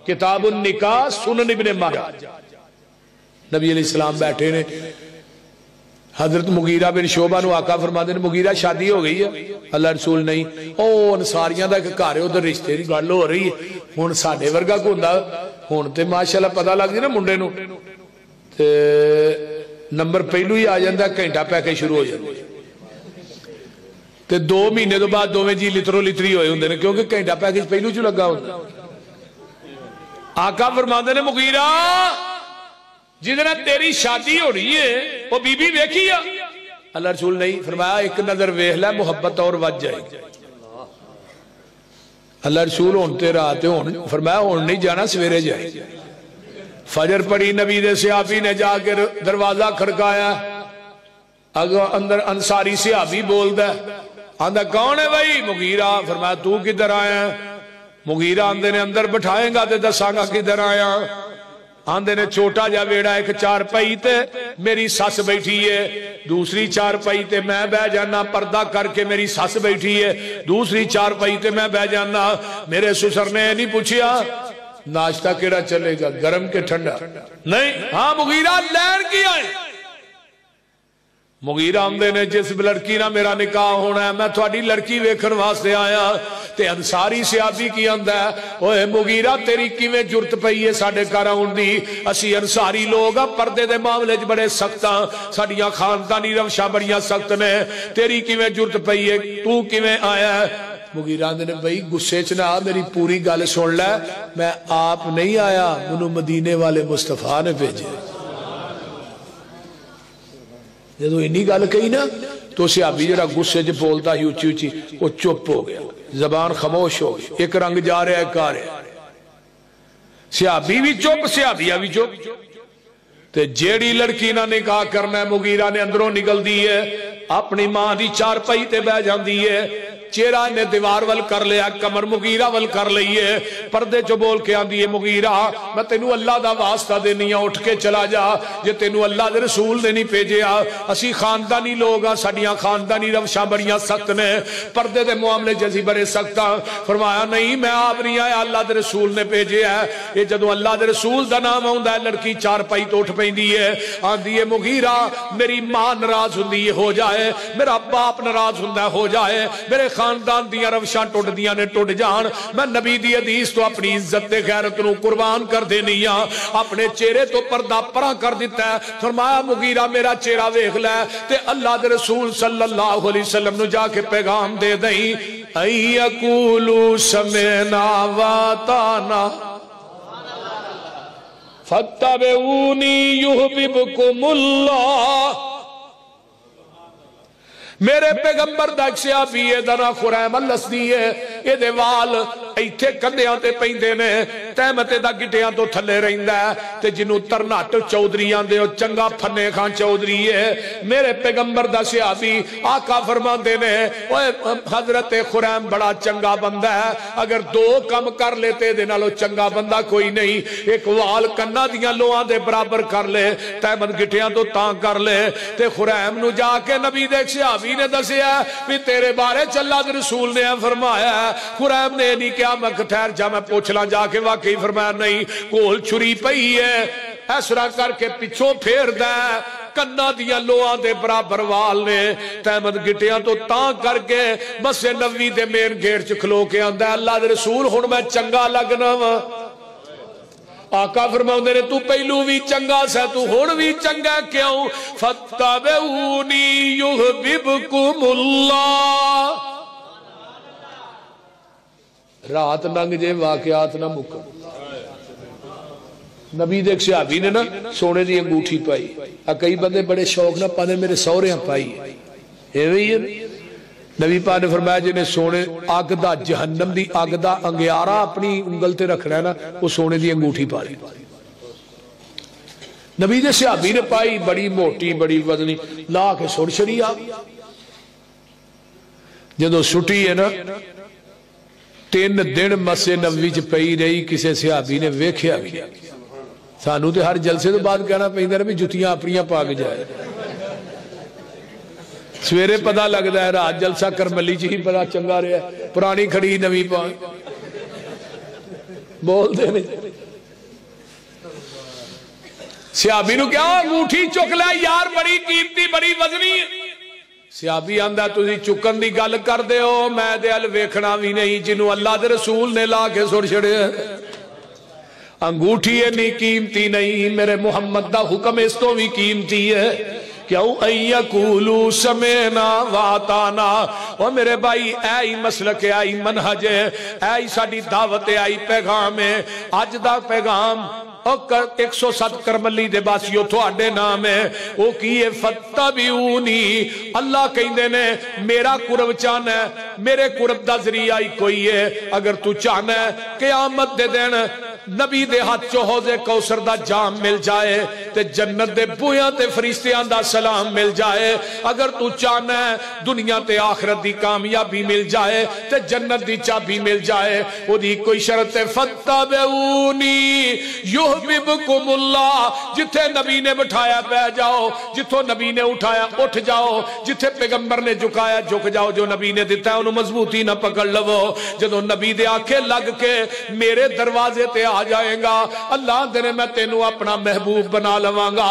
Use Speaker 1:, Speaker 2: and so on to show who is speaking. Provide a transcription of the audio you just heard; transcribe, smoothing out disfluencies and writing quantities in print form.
Speaker 1: کتاب النکاح سنن ابن ماجہ. نبی علیہ السلام بیٹھے نے, حضرت مغیرہ بن شعبہ نو آقا فرماتے ہیں مغیرہ شادی ہو گئی ہے؟ اللہ رسول نہیں. او انصاریاں دا ایک گھر ہے ادھر رشتے دی گل ہو رہی ہے. ہن ساڈے ورگا کو ہوندا ہن تے ماشاءاللہ پتہ لگ جی نا منڈے نو تے نمبر پہلو ہی آ جاندا, گھنٹہ پہ کے شروع ہو جاندا تے 2 مہینے تو بعد دوویں جی لترو لتری ہوئے ہوندے نے کیونکہ گھنٹہ پیکج پہلو چ لگا ہوندا. آقا فرماتے ہیں مغیرہ جدنا تیری شادی ہو رہی ہے وہ بی بی ویکھی ہے؟ اللہ رسول نہیں. فرمایا ایک نظر ویکھ لے محبت اور ود جائے. اللہ رسول ہونتے رات ہون فرمایا ہون نہیں جانا سویرے جائے. فجر پڑی, نبی دے صحابی نے جا کے دروازہ کھڑکایا. اگر اندر انصاری صحابی بول دے آندہ کون ہے بھائی؟ مغیرہ. فرمایا تو کدھر آیا؟ مغیرہ آندے نے اندر بٹھائیں گا تے دساں گا کدھر آیا. آندے نے چھوٹا جا ویڑا ایک چارپائی تے میری سس بیٹھی ہے, دوسری چارپائی تے میں بہ جانا پردہ کر کے میری سس بیٹھی ہے, دوسری چارپائی تے میں بہ جانا. میرے سسر نے نہیں پوچھیا ناشتہ کیڑا چلے گا گرم کے ٹھنڈا نہیں. ہاں مغیرہ لین کی آئے. مغیرہ آمدے نے جس لڑکی نہ میرا نکاح ہونا ہے میں تھوڑی لڑکی ویکھن واسطے آیا. تے انصاری صحابی کی آندہ ہے اوہ مغیرہ تیری کیویں جرت پئی ہے ساڈے گھر آون دی؟ اسی انصاری لوگ پردے دے معاملے چ بڑے سخت ہاں, ساڈیاں خاندانی روشاں بڑیاں سخت نے, تیری کیویں جرت پئی ہے تو کیویں آیا ہے؟ مغیرہ آندے نے بھئی غصے چ نہ میری پوری گل سن لے, میں آپ نہیں آیا منو مدینے والے مصطفیٰ نے بھیجے. جدو انی گل کہی نا تو صحابی جڑا غصے چ بولتا ہی اچھی اچھی وہ چپ ہو گیا, زبان خاموش ہو گئی. ایک رنگ جا رہا ہے ایک آ رہا ہے. صحابی بھی چپ صحابیہ بھی چپ. تے جیڑی لڑکی نہ نکاح کرنا ہے مغیرہ نے اندروں نکل دی ہے, اپنی ماں دی چارپائی تے بہ جاندی ہے, چہرہ نے دیوار ول کر لیا, کمر مغیرہ ول کر لئیے, پردے جو بول کے آن دیئے مغیرہ میں تینو اللہ دا واسطہ دینی ہاں اٹھ کے چلا جا, جے تینو اللہ دے رسول دے نہیں بھیجے آ. اسی خاندانی لوگ ہاں, ساڈیاں خاندانی روشاں بڑیاں سخت نے, پردے دے معاملے جیسی بڑے سخت ہاں. فرمایا نہیں میں آپ نہیں آیا, اللہ دے رسول نے بھیجے ہے. یہ جدو اللہ دے رسول دا نام ہوندا ہے لڑکی چار پائی تو اٹھ پیندی ہے, آن دیئے مغیرہ میری ماں ناراض ہوندی ہو جائے, میرا باپ ناراض ہوندا ہو جائے, میرے خاندان دیاں روشاں ٹوٹ دیاں نے ٹوٹ جان, میں نبی دی حدیث تو اپنی عزت دے غیرت نو قربان کر دینی ہاں, اپنے چہرے تو پردہ پرا کر دیتا ہے. فرمایا مغیرہ میرا چہرہ ویکھ لے تے اللہ دے رسول صلی اللہ علیہ وسلم نو جا کے پیغام دے دیں ای یقولو سمعنا واتانا فاتبعونی یحببکم اللہ. میرے پیغمبر دا ایک صحابی ہے دنا خریم الاسدی ہے, یہ دے وال ایتھے کندیاں تے پیندے نے, تیمتے دا گٹیاں تو تھلے رہندہ ہے, تے جنہوں ترناٹ چودریاں دے اور چنگا پھنے خان چودری ہے. میرے پیغمبر دا صحابی آقا فرمان دے نے حضرت خریم بڑا چنگا بندہ ہے, اگر 2 کم کر لیتے دے نالو چنگا بندہ کوئی نہیں. ایک وال کنہ دیاں لوہاں دے برابر کر لے, تیمت گٹیاں تو تاں کر لے. تے خریم نو جا کے نبی دے صحابی نے دسیا بھی تیرے بارے چلا دے رسول نے فرمایا ہے. خریم نے نہیں کیا میں ٹھہر جا میں پوچھلا جا کے واقعی. فرمایا نہیں, کول چھری پئی ہے, ایسرا کر کے پچھوں پھیر دے, کنہ دیاں لوہاں دے برابر وال نے, تیمت گٹیاں تو تاں کر کے مسجد نبوی دے مین گیٹ چ کھلو کے آندا اللہ دے رسول ہن میں چنگا لگنا وا. آقا فرماؤندے نے تو پہلو بھی چنگا سا, تو ہن بھی چنگا کیوں؟ فاتبعونی یحببکم اللہ. رات ننگ جے واقعات نہ مکن. نبی دے صحابی نے نا سونے دی انگوٹھی پائی, کئی بندے بڑے شوق نہ پانے میرے سوریاں پائی ہے. نبی پاک نے فرمایا جنہیں سونے آگ دا جہنم دی آگ دا انگیارہ اپنی انگل تے رکھ رہا نا وہ سونے دی انگوٹھی پائی. نبی دے صحابی نے پائی, بڑی موٹی بڑی وزنی, لا کے سڑ چھڑی آ. جدو سٹی ہے نا 3 دن مسجد نبوی چ پئی رہی, کسے صحابی نے ویکھیا بھی. سانو تے ہر جلسے تو بعد کہنا پیندا بھی جتیاں اپنیاں پا کے جائے. سویرے پتہ لگدا ہے رات جلسہ کرملی چ ہی بڑا چنگا رہا ہے, پرانی کھڑی نوی پا. بول دے نہیں صحابی نو کیا انگوٹھی چک لے یار بڑی قیمتی بڑی وزنی صحابی آندہ تُسی چکن دی گل کر دے ہو میں دے ال ویکھنا بھی نہیں جنہوں اللہ دے رسول نے لا کے سڑ چھڑے انگوٹھی اتنی قیمتی نہیں میرے محمد دا حکم اس تو بھی قیمتی ہے کیوں ایقولو سمینا واتانا اور میرے بھائی اے مسلک اے منہج اے ساڑی دعوت اے پیغام ہے آج دا پیغام 107 کرملی دے باسیو تو آڈے نام ہے وہ کیے فتبیونی اللہ کہندے نے میرا قرب چاہنا ہے میرے قرب دا ذریعہ ہی کوئی ہے اگر تو چاہنا ہے قیامت دے دین نبی دے ہاتھ چو حوض کوثر دا جام مل جائے تے جنت دے بویاں تے فرشتیاں دا سلام مل جائے اگر تو چاہنا ہے دنیا تے آخرت دی کامیابی مل جائے تے جنت دی چابی مل جائے وہ دی کوئی شرط ہے فتبیونی یحببکم اللہ جتھے نبی نے بٹھایا بہ جاؤ جتھو نبی نے اٹھایا اٹھ جاؤ جتھے پیغمبر نے جھکایا جھک جاؤ جو نبی نے دیتا ہے انہوں مضبوطی نہ پکڑ لو جدو نبی دے آنکھیں لگ کے میرے دروازے تے آ جائیں گا اللہ دنے میں تینوں اپنا محبوب بنا لواں گا